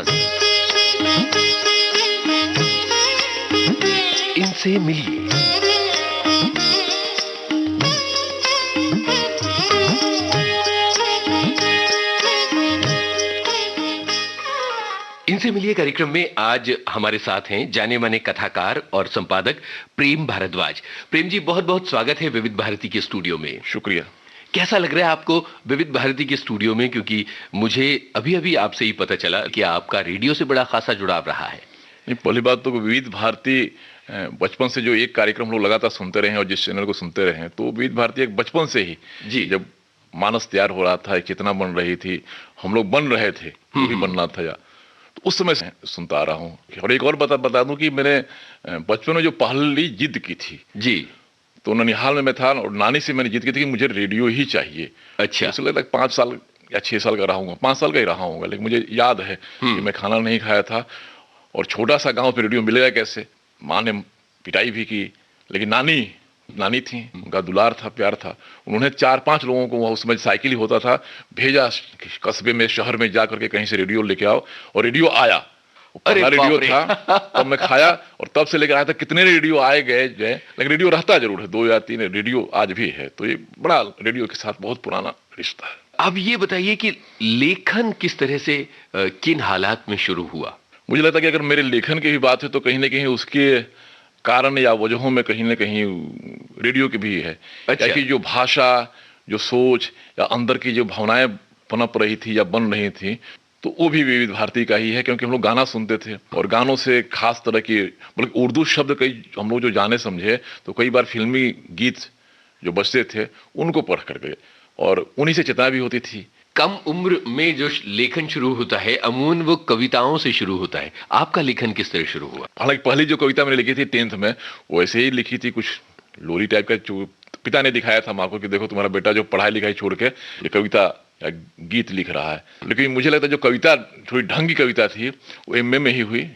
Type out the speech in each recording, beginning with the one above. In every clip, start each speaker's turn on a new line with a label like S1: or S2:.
S1: संग इनसे मिलिए। इनसे मिलिए कार्यक्रम में आज हमारे साथ हैं जाने माने कथाकार और संपादक प्रेम भारद्वाज। प्रेम जी, बहुत बहुत स्वागत है विविध भारती के स्टूडियो में।
S2: शुक्रिया।
S1: कैसा लग रहा है आपको विविध भारती के स्टूडियो में? क्योंकि मुझे अभी अभी आपसे ही पता चला कि आपका रेडियो से बड़ा खासा जुड़ाव रहा है।
S2: पहली बात तो विविध भारती बचपन से जो एक कार्यक्रम हम लोग लगातार सुनते रहे हैं और जिस चैनल को सुनते रहे हैं, तो विविध भारती एक बचपन से ही
S1: जी,
S2: जब मानस तैयार हो रहा था, कितना बन रही थी, हम लोग बन रहे थे, जो भी बनना था या तो उस समय से सुनता आ रहा हूँ। और एक और बता दूं कि मैंने बचपन में जो पहली जिद की थी
S1: जी,
S2: तो ननिहाल में मैं था और नानी से मैंने जिद की थी कि मुझे रेडियो ही चाहिए।
S1: अच्छा।
S2: इसलिए लगभग 5 साल या 6 साल का रहा हूँ, 5 साल का ही रहा हूँ, लेकिन मुझे याद है कि मैं खाना नहीं खाया था और छोटा सा गांव पे रेडियो मिलेगा कैसे। माँ ने पिटाई भी की, लेकिन नानी थी, उनका दुलार था, प्यार था। उन्होंने 4-5 लोगों को, उस समय साइकिल ही होता था, भेजा कस्बे में, शहर में जा करके कहीं से रेडियो लेके आओ, और रेडियो आया।
S1: अरे
S2: रेडियो था, तब मैं खाया और तब से लेकर आया था। कितने रेडियो आए गए, लेकिन रेडियो रहता जरूर है, 2 या 3 रेडियो आज भी है। तो ये बड़ा रेडियो के साथ बहुत पुराना रिश्ता है।
S1: अब ये बताइए कि लेखन किस तरह से किन हालात में शुरू हुआ?
S2: मुझे लगता है कि अगर मेरे लेखन की भी बात है तो कहीं ना कहीं उसके कारण या वजहों में कहीं ना कहीं रेडियो की भी है।
S1: अच्छा।
S2: कि जो भाषा, जो सोच या अंदर की जो भावनाएं पनप रही थी या बन रही थी, तो वो भी विविध भारती का ही है। क्योंकि हम लोग गाना सुनते थे और गानों से खास तरह की, बल्कि उर्दू शब्द कई हम लोग जो जाने समझे, तो कई बार फिल्मी गीत जो बजते थे उनको पढ़ करके, और उन्हीं से चेतना भी होती थी।
S1: कम उम्र में जो लेखन शुरू होता है अमूमन वो कविताओं से शुरू होता है। आपका लेखन किस तरह शुरू हुआ?
S2: हालांकि पहली जो कविता मैंने लिखी थी 10th में, वो ऐसे ही लिखी थी, कुछ लोरी टाइप का। जो पिता ने दिखाया था माँ को कि देखो तुम्हारा बेटा जो पढ़ाई लिखाई छोड़ के ये कविता या गीत लिख रहा है। लेकिन मुझे लगता है जो कविता थोड़ी ढंग की कविता थी वो MA में ही हुई।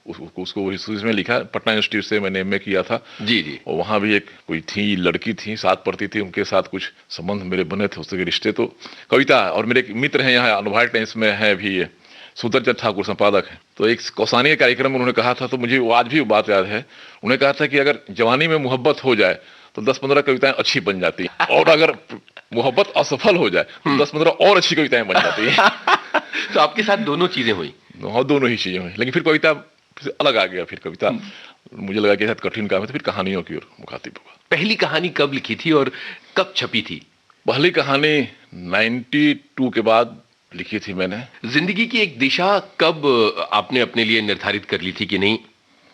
S2: उसको में लिखा, पटना इंस्टीट्यूट से मैंने MA किया था।
S1: जी जी।
S2: और वहाँ भी एक कोई थी, लड़की थी, साथ पढ़ती थी, उनके साथ कुछ संबंध मेरे बने थे, उसके रिश्ते। तो कविता, और मेरे एक मित्र हैं यहाँ अनुभव टाइम्स में है भी, सुंदरचंद ठाकुर संपादक है, तो एक कौसानी के कार्यक्रम में उन्होंने कहा था, तो मुझे आज भी वो बात याद है। उन्होंने कहा था कि अगर जवानी में मोहब्बत हो जाए तो 10-15 कविताएं अच्छी बन जाती हैं, और अगर मोहब्बत असफल हो जाए तो 10-15 और अच्छी कविताएं बन जाती हैं।
S1: तो आपके साथ दोनों चीजें हुई?
S2: हाँ, दोनों ही चीजें हुई। लेकिन फिर कविता अलग आ गया। फिर कविता मुझे लगा कि कठिन काम है, तो फिर कहानियों की ओर मुखातिब हुआ।
S1: पहली कहानी कब लिखी थी और कब छपी थी?
S2: पहली कहानी 92 के बाद लिखी थी मैंने।
S1: जिंदगी की एक दिशा कब आपने अपने लिए निर्धारित कर ली थी कि नहीं,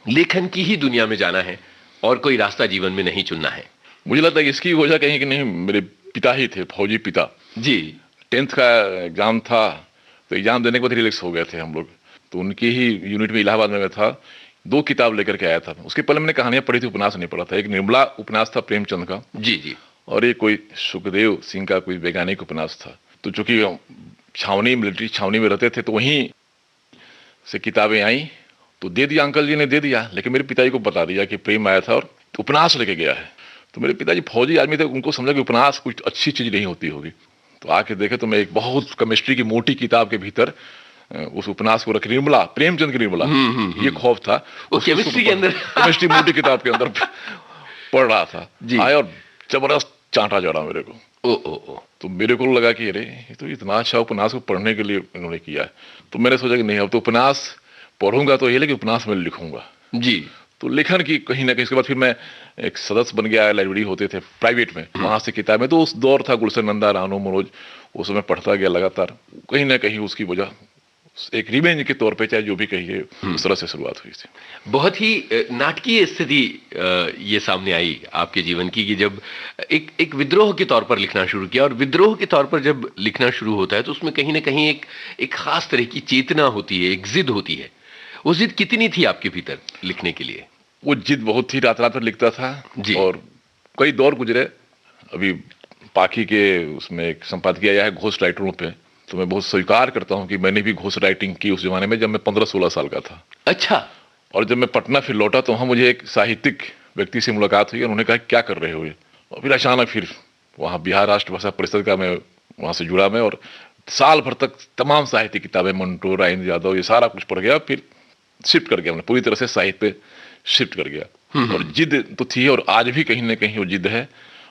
S1: लेखन की ही दुनिया में जाना है और कोई रास्ता जीवन में नहीं चुनना है?
S2: मुझे लगता है कि इसकी वजह कहीं कि नहीं, मेरे पिता ही थे, फौजी पिता
S1: जी।
S2: 10th का एग्जाम था, तो एग्जाम देने के बाद रिलैक्स हो गए थे हम लोग। तो उनकी ही यूनिट में इलाहाबाद में मैं था, 2 किताब लेकर के आया था। उसके पहले मैंने कहानियां पढ़ी थी, उपन्यास नहीं पढ़ा था। एक निर्मला उपन्यास था प्रेमचंद का,
S1: जी जी,
S2: और एक कोई सुखदेव सिंह का कोई वैज्ञानिक उपन्यास था। तो चूंकि छावनी, मिलिट्री छावनी में रहते थे, तो वहीं से किताबें आई, तो दे दिया, अंकल जी ने दे दिया। लेकिन मेरे पिताजी को बता दिया कि प्रेम आया था और उपन्यास लेके गया है। तो मेरे पिताजी फौजी आदमी थे, उनको समझा कि उपन्यास कुछ अच्छी चीज नहीं होती होगी। तो आके देखे तो मैं एक बहुत केमिस्ट्री की मोटी किताब के भीतर उस उपन्यास को रख, निर्मला, प्रेमचंद की निर्मला, ये खौफ था।
S1: केमिस्ट्री के अंदर,
S2: केमिस्ट्री मोटी किताब के अंदर पढ़ रहा था। आया और जबरदस्त चांटा जड़ा मेरे को।
S1: ओ।
S2: तो मेरे को लगा कि अरे ये तो इतना अच्छा उपन्यास को पढ़ने के लिए इन्होंने किया है। तो मैंने सोचा कि नहीं, अब तो उपन्यास पढ़ूंगा तो ये, लेकिन उपन्यास में लिखूंगा
S1: जी।
S2: तो लेखन की कहीं ना कहीं। इसके बाद फिर मैं एक सदस्य बन गया, लाइब्रेरी होते थे प्राइवेट में, वहां से किताबें, तो उस दौर था गुलशन नंदा, रानो मनोज, उस समय पढ़ता गया लगातार। कहीं ना कहीं उसकी वजह एक रिवेंज के तौर पे, चाहे जो भी कहिए, उस तरह से शुरुआत हुई थी।
S1: बहुत ही नाटकीय स्थिति ये सामने आई आपके जीवन की कि जब एक विद्रोह के तौर पर लिखना शुरू किया, और विद्रोह के तौर पर जब लिखना शुरू होता है तो उसमें कहीं ना कहीं एक खास तरह की चेतना होती है, एक जिद होती है। वो जिद कितनी थी आपके भीतर लिखने के लिए?
S2: वो जिद बहुत थी, रात रात भर लिखता था
S1: जी।
S2: और कई दौर गुजरे। अभी पाखी के उसमें एक संपादकीय आया है घोस्ट राइटरों पे, तो मैं बहुत स्वीकार करता हूँ कि मैंने भी घोस्ट राइटिंग की उस जमाने में, जब मैं 15-16 साल का था।
S1: अच्छा।
S2: और जब मैं पटना फिर लौटा तो वहाँ मुझे एक साहित्यिक व्यक्ति से मुलाकात हुई, उन्होंने कहा क्या कर रहे हो ये। और फिर अचानक फिर वहाँ बिहार राष्ट्र भाषा परिषद का मैं वहाँ से जुड़ा मैं, और साल भर तक तमाम साहित्य किताबें, मंटो, राजेंद्र यादव, ये सारा कुछ पढ़ गया, फिर शिफ्ट कर गया, पूरी तरह से साहित्य पे शिफ्ट कर गया। और जिद तो थी और आज भी कहीं ना कहीं वो जिद है,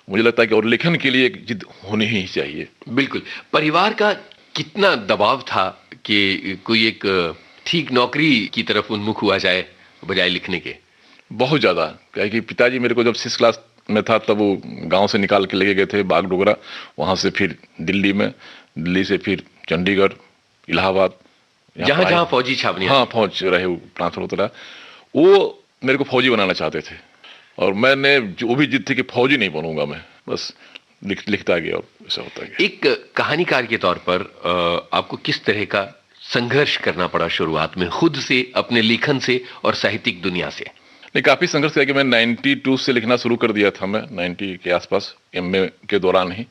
S2: मुझे लगता है कि और लेखन के लिए एक जिद होनी ही चाहिए।
S1: बिल्कुल। परिवार का कितना दबाव था कि कोई एक ठीक नौकरी की तरफ उन्मुख हुआ जाए बजाय लिखने के?
S2: बहुत ज्यादा, क्या कि पिताजी मेरे को जब 6 क्लास में था तब वो गांव से निकाल के लेके गए थे बागडोगरा, वहां से फिर दिल्ली में, दिल्ली से फिर चंडीगढ़, इलाहाबाद,
S1: जहां जहां फौजी छावनियां।
S2: हाँ, फौज रहे, ट्रांसफर होता रहा। वो मेरे को फौजी बनाना चाहते थे और मैंने जो भी जिद थी कि फौजी नहीं बनूंगा मैं, बस लिखता गया और ऐसा होता गया।
S1: एक कहानीकार के तौर पर आपको किस तरह का संघर्ष करना पड़ा शुरुआत में, खुद से, अपने लेखन से और साहित्यिक दुनिया से?
S2: नहीं, काफी संघर्ष किया कि मैं 92 से लिखना शुरू कर दिया था, मैं 90 के आसपास, एमए के दौरान ही।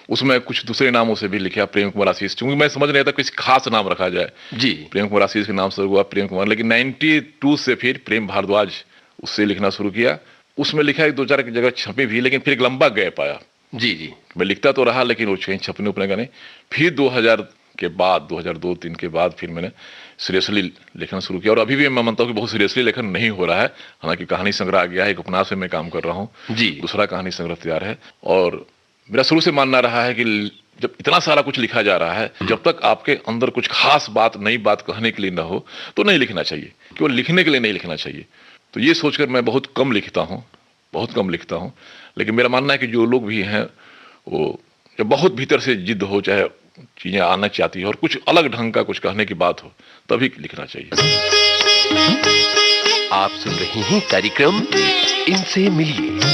S2: उसमें कुछ दूसरे नामों से भी लिखा, प्रेम कुमार आशीष, क्योंकि मैं समझ नहीं था किसी खास नाम रखा जाए
S1: जी।
S2: प्रेम कुमार आशीष के नाम से हुआ प्रेम कुमार, लेकिन 92 से फिर प्रेम भारद्वाज, उससे लिखना शुरू किया। उसमें लिखा एक दो चार जगह छपी भी, लेकिन फिर एक लंबा गैप आया।
S1: जी जी।
S2: मैं लिखता तो रहा लेकिन वो कहीं छपने उपने का नहीं। फिर 2000 के बाद, 2002-3 के बाद फिर मैंने सीरियसली लिखना शुरू किया और अभी भी मैं मानता हूँ कि बहुत सीरियसली लेखन नहीं हो रहा है। हालांकि कहानी संग्रह आ गया है, एक उपन्यास में मैं काम कर रहा हूँ
S1: जी,
S2: दूसरा कहानी संग्रह तैयार है। और मेरा शुरू से मानना रहा है कि जब इतना सारा कुछ लिखा जा रहा है, जब तक आपके अंदर कुछ खास बात, नई बात कहने के लिए ना हो तो नहीं लिखना चाहिए, केवल लिखने के लिए नहीं लिखना चाहिए। तो ये सोचकर मैं बहुत कम लिखता हूँ, बहुत कम लिखता हूँ। लेकिन मेरा मानना है कि जो लोग भी हैं वो जब बहुत भीतर से जिद हो, चाहे चीजें आना चाहती है और कुछ अलग ढंग का कुछ कहने की बात हो, तभी लिखना चाहिए।
S1: आप सुन रहे हैं कार्यक्रम इनसे मिलिए।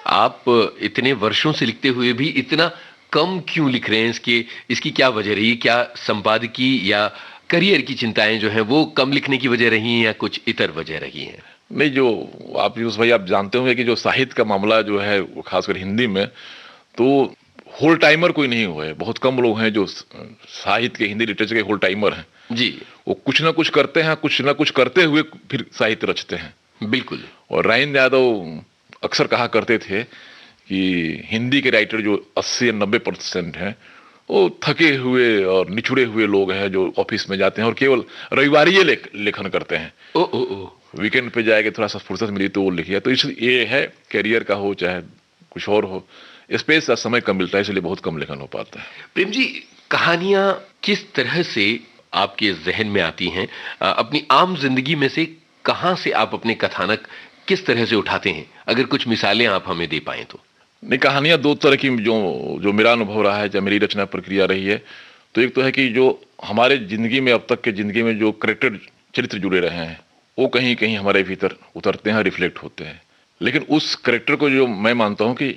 S1: आप इतने वर्षों से लिखते हुए भी इतना कम क्यों लिख रहे हैं? इसकी क्या वजह रही? क्या संपादकीय या करियर की चिंताएं जो हैं वो कम लिखने की वजह रही हैं या कुछ इतर वजह रही हैं?
S2: नहीं, जो आप यूसुफ भाई आप जानते होंगे कि जो साहित्य का मामला जो है वो खासकर हिंदी में, तो होल टाइमर कोई नहीं हुआ है। बहुत कम लोग हैं जो साहित्य के, हिंदी लिटरेचर के होल टाइमर हैं
S1: जी।
S2: वो कुछ ना कुछ करते हैं, कुछ ना कुछ करते हुए फिर साहित्य रचते हैं।
S1: बिल्कुल।
S2: और राजेंद्र यादव अक्सर कहा करते थे कि हिंदी के राइटर जो 80 या 90% हैं वो थके हुए और निचुड़े हुए लोग हैं जो ऑफिस में जाते हैं और केवल रविवारी लेखन करते हैं। वीकेंड पे जाएंगे, थोड़ा सा फुर्सत मिली तो वो लिखिए। तो इसलिए ये है, कैरियर का हो चाहे कुछ और हो, स्पेस का समय कम मिलता है, इसलिए बहुत कम लेखन हो पाता है।
S1: प्रेम जी, कहानियां किस तरह से आपके जहन में आती हैं? अपनी आम जिंदगी में से कहां से आप अपने कथानक किस तरह से उठाते हैं? अगर कुछ मिसालें आप हमें दे पाएं तो।
S2: नहीं, कहानियां दो तरह की जो मेरा अनुभव रहा है, चाहे मेरी रचना प्रक्रिया रही है, तो एक तो है कि जो हमारे जिंदगी में, अब तक के जिंदगी में जो करेक्टर चरित्र जुड़े रहे हैं वो कहीं कहीं हमारे भीतर उतरते हैं, रिफ्लेक्ट होते हैं। लेकिन उस करेक्टर को जो मैं मानता हूं कि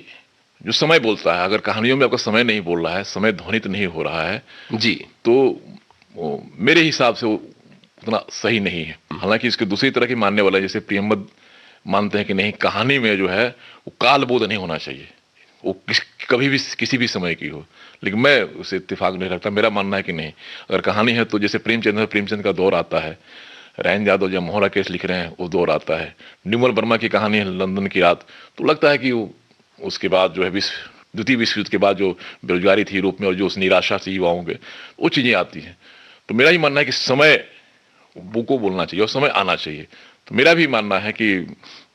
S2: जो समय बोलता है, अगर कहानियों में आपका समय नहीं बोल रहा है, समय ध्वनित नहीं हो रहा है
S1: जी,
S2: तो मेरे हिसाब से वो उतना सही नहीं है। हालांकि इसके दूसरी तरह की मानने वाला, जैसे प्रियमवद मानते हैं कि नहीं, कहानी में जो है वो कालबोध नहीं होना चाहिए, वो कभी भी किसी भी समय की हो। लेकिन मैं उसे इत्तेफाक नहीं रखता। मेरा मानना है कि नहीं, अगर कहानी है तो जैसे प्रेमचंद का दौर आता है, राजेंद्र यादव जब मोहरा केस लिख रहे हैं वो दौर आता है, निर्मल वर्मा की कहानी है लंदन की रात, तो लगता है कि वो उसके बाद जो है द्वितीय विश्व युद्ध के बाद जो बेरोजगारी थी यूरोप में और जो उस निराशा से युवाओं के, वो चीजें आती हैं। तो मेरा ही मानना है कि समय को बोलना चाहिए और समय आना चाहिए। तो मेरा भी मानना है कि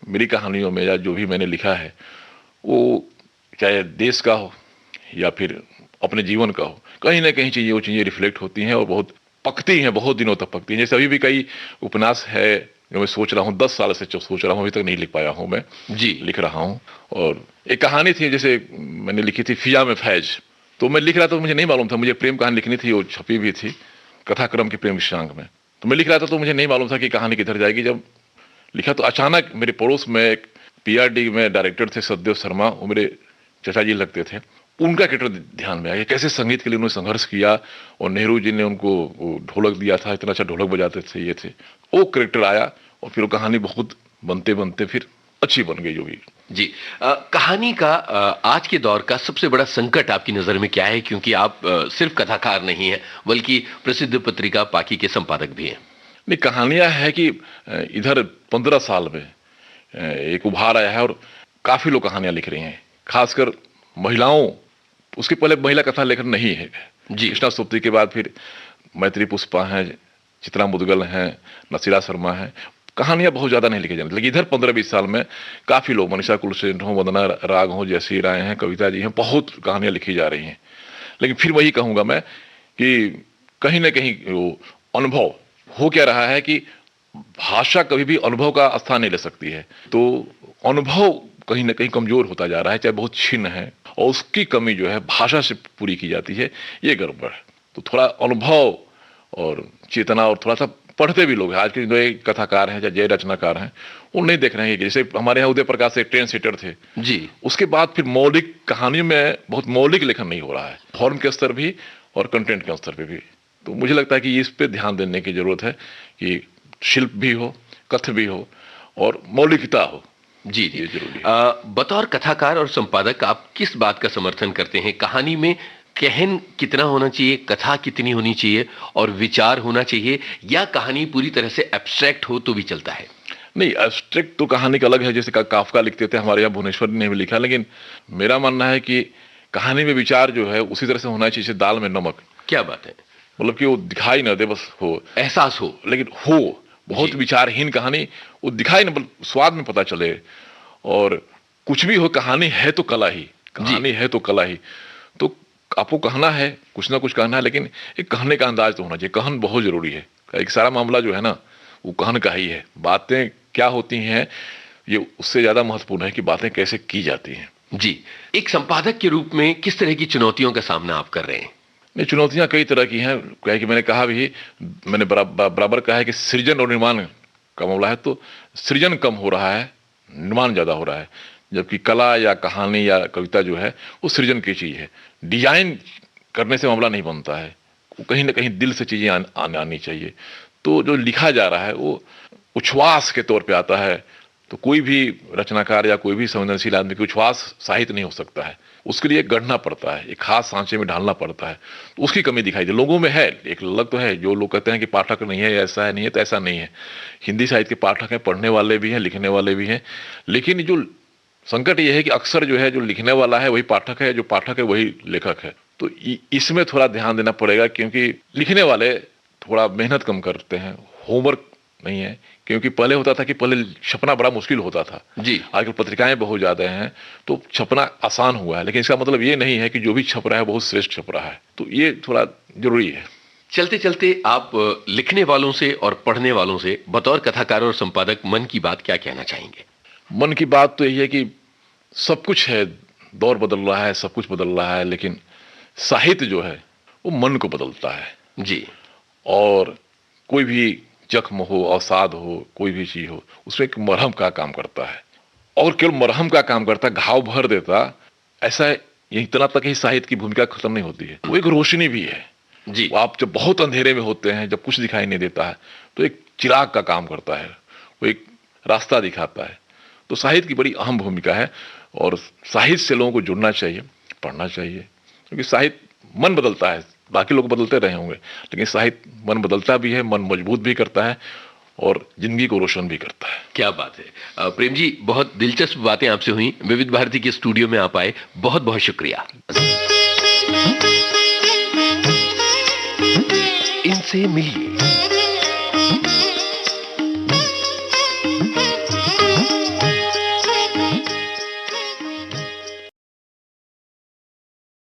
S2: मेरी कहानियों में या जो भी मैंने लिखा है वो चाहे देश का हो या फिर अपने जीवन का हो, कहीं ना कहीं चीजें वो चीजें रिफ्लेक्ट होती हैं और बहुत पकती हैं, बहुत दिनों तक पकती हैं। जैसे अभी भी कई उपन्यास है जो मैं सोच रहा हूँ, 10 साल से सोच रहा हूँ, अभी तक नहीं लिख पाया हूँ, मैं
S1: जी
S2: लिख रहा हूँ। और एक कहानी थी जैसे मैंने लिखी थी फिजा में फैज, तो मैं लिख रहा था, मुझे नहीं मालूम था, मुझे प्रेम कहानी लिखनी थी, वो छपी भी थी कथाक्रम की प्रेम विश्रांक में। तो मैं लिख रहा था तो मुझे नहीं मालूम था कि कहानी किधर जाएगी। जब लिखा तो अचानक मेरे पड़ोस में एक पीआरडी में डायरेक्टर थे सत्यदेव शर्मा, वो मेरे चाचा जी लगते थे, उनका कैरेक्टर ध्यान में आया, कैसे संगीत के लिए उन्होंने संघर्ष किया और नेहरू जी ने उनको ढोलक दिया था, इतना अच्छा ढोलक बजाते थे, ये थे, वो कैरेक्टर आया और फिर वो कहानी बहुत बनते बनते फिर अच्छी बन गई जो भी।
S1: जी, कहानी का आज के दौर का सबसे बड़ा संकट आपकी नजर में क्या है? क्योंकि आप सिर्फ कथाकार नहीं हैं बल्कि प्रसिद्ध पत्रिका पाकी के संपादक भी हैं।
S2: नहीं, कहानियां है कि इधर 15 साल में एक उभार आया है और काफी लोग कहानियां लिख रहे हैं, खासकर महिलाओं। उसके पहले महिला कथा लेखक नहीं है
S1: जी।
S2: कृष्णा सोपती के बाद फिर मैत्री पुष्पा हैं, चित्रा मुदगल हैं, नसीरा शर्मा हैं। कहानियां बहुत ज्यादा नहीं लिखी जाती, लेकिन इधर 15-20 साल में काफी लोग, मनीषा कुलसेन हो, वंदना राग हो, जयश्री राय हैं, कविता जी हैं, बहुत कहानियां लिखी जा रही हैं। लेकिन फिर वही कहूंगा मैं कि कहीं ना कहीं वो अनुभव हो क्या रहा है कि भाषा कभी भी अनुभव का स्थान नहीं ले सकती है, तो अनुभव कहीं ना कहीं कमजोर होता जा रहा है, चाहे बहुत छिन्न है, और उसकी कमी जो है भाषा से पूरी की जाती है, ये गड़बड़ है। तो थोड़ा अनुभव और चेतना, और थोड़ा सा पढ़ते भी लोग हैं। आज के जो कथाकार हैं या जय रचनाकार हैं, वो नहीं देख रहे हैं कि जैसे हमारे यहाँ उदय प्रकाश एक ट्रेंड सेटर थे
S1: जी,
S2: उसके बाद फिर मौलिक कहानियों में बहुत मौलिक लेखन नहीं हो रहा है, फॉर्म के स्तर भी और कंटेंट के स्तर पे भी। तो मुझे लगता है कि इस पे ध्यान देने की जरूरत है कि शिल्प भी हो, कथ्य भी हो और मौलिकता हो।
S1: जी जी,
S2: ये जरूरी है।
S1: बतौर कथाकार और संपादक आप किस बात का समर्थन करते हैं? कहानी में कहन कितना होना चाहिए, कथा कितनी होनी चाहिए और विचार होना चाहिए, या कहानी पूरी तरह से एब्स्ट्रैक्ट हो तो भी चलता है?
S2: नहीं, एब्स्ट्रैक्ट तो कहानी का अलग है, जैसे काफका लिखते थे, हमारे यहाँ भुवनेश्वर ने भी लिखा। लेकिन मेरा मानना है कि कहानी में विचार जो है उसी तरह से होना चाहिए जैसे दाल में नमक।
S1: क्या बात है,
S2: मतलब कि वो दिखाई ना दे, बस हो,
S1: एहसास हो,
S2: लेकिन हो। बहुत विचारहीन कहानी वो दिखाई ना, स्वाद में पता चले। और कुछ भी हो, कहानी है तो कला ही, कहानी है तो कला ही। तो आपको कहना है, कुछ ना कुछ कहना है, लेकिन एक कहने का अंदाज तो होना चाहिए। कहन बहुत जरूरी है। एक सारा मामला जो है ना वो कहन का ही है। बातें क्या होती हैं ये उससे ज्यादा महत्वपूर्ण है कि बातें कैसे की जाती हैं।
S1: जी, एक संपादक के रूप में किस तरह की चुनौतियों का सामना आप कर रहे हैं?
S2: नहीं, चुनौतियां कई तरह की हैं। क्या कि मैंने कहा भी, मैंने बराबर कहा है कि सृजन और निर्माण का मामला है, तो सृजन कम हो रहा है, निर्माण ज्यादा हो रहा है। जबकि कला या कहानी या कविता जो है वो सृजन की चीज है। डिजाइन करने से मामला नहीं बनता है, वो कहीं ना कहीं दिल से चीजें आनी चाहिए। तो जो लिखा जा रहा है वो उच्छ्वास के तौर पे आता है। तो कोई भी रचनाकार या कोई भी संवेदनशील आदमी की उच्छ्वास साहित्य नहीं हो सकता है, उसके लिए गढ़ना पड़ता है, एक खास सांचे में ढालना पड़ता है। तो उसकी कमी दिखाई दे लोगों में है। एक लग तो है, जो लोग कहते हैं कि पाठक नहीं है, ऐसा है नहीं है, तो ऐसा नहीं है। हिंदी साहित्य के पाठक हैं, पढ़ने वाले भी हैं, लिखने वाले भी हैं। लेकिन जो संकट ये है कि अक्सर जो है, जो लिखने वाला है वही पाठक है, जो पाठक है वही लेखक है। तो इसमें थोड़ा ध्यान देना पड़ेगा, क्योंकि लिखने वाले थोड़ा मेहनत कम करते हैं, होमवर्क नहीं है। क्योंकि पहले होता था कि पहले छपना बड़ा मुश्किल होता था
S1: जी,
S2: आजकल पत्रिकाएं बहुत ज्यादा हैं तो छपना आसान हुआ है। लेकिन इसका मतलब ये नहीं है कि जो भी छप रहा है बहुत श्रेष्ठ छप रहा है। तो ये थोड़ा जरूरी है।
S1: चलते चलते आप लिखने वालों से और पढ़ने वालों से बतौर कथाकार और संपादक मन की बात क्या कहना चाहेंगे?
S2: मन की बात तो यही है कि सब कुछ है, दौर बदल रहा है, सब कुछ बदल रहा है, लेकिन साहित्य जो है वो मन को बदलता है
S1: जी,
S2: और कोई भी जख्म हो, अवसाद हो, कोई भी चीज हो, उसमें एक मरहम का काम करता है। और केवल मरहम का काम करता, घाव भर देता, ऐसा ये इतना तक ही साहित्य की भूमिका खत्म नहीं होती है। वो एक रोशनी भी है
S1: जी।
S2: आप जब बहुत अंधेरे में होते हैं, जब कुछ दिखाई नहीं देता है, तो एक चिराग का काम करता है, वो एक रास्ता दिखाता है। तो साहित्य की बड़ी अहम भूमिका है और साहित्य से लोगों को जुड़ना चाहिए, पढ़ना चाहिए। क्योंकि साहित्य मन बदलता है, बाकी लोग बदलते रहे होंगे, लेकिन साहित्य मन बदलता भी है, मन मजबूत भी करता है और जिंदगी को रोशन भी करता है।
S1: क्या बात है प्रेम जी, बहुत दिलचस्प बातें आपसे हुई। विविध भारती के स्टूडियो में आप आए, बहुत बहुत शुक्रिया। इनसे मिलिए।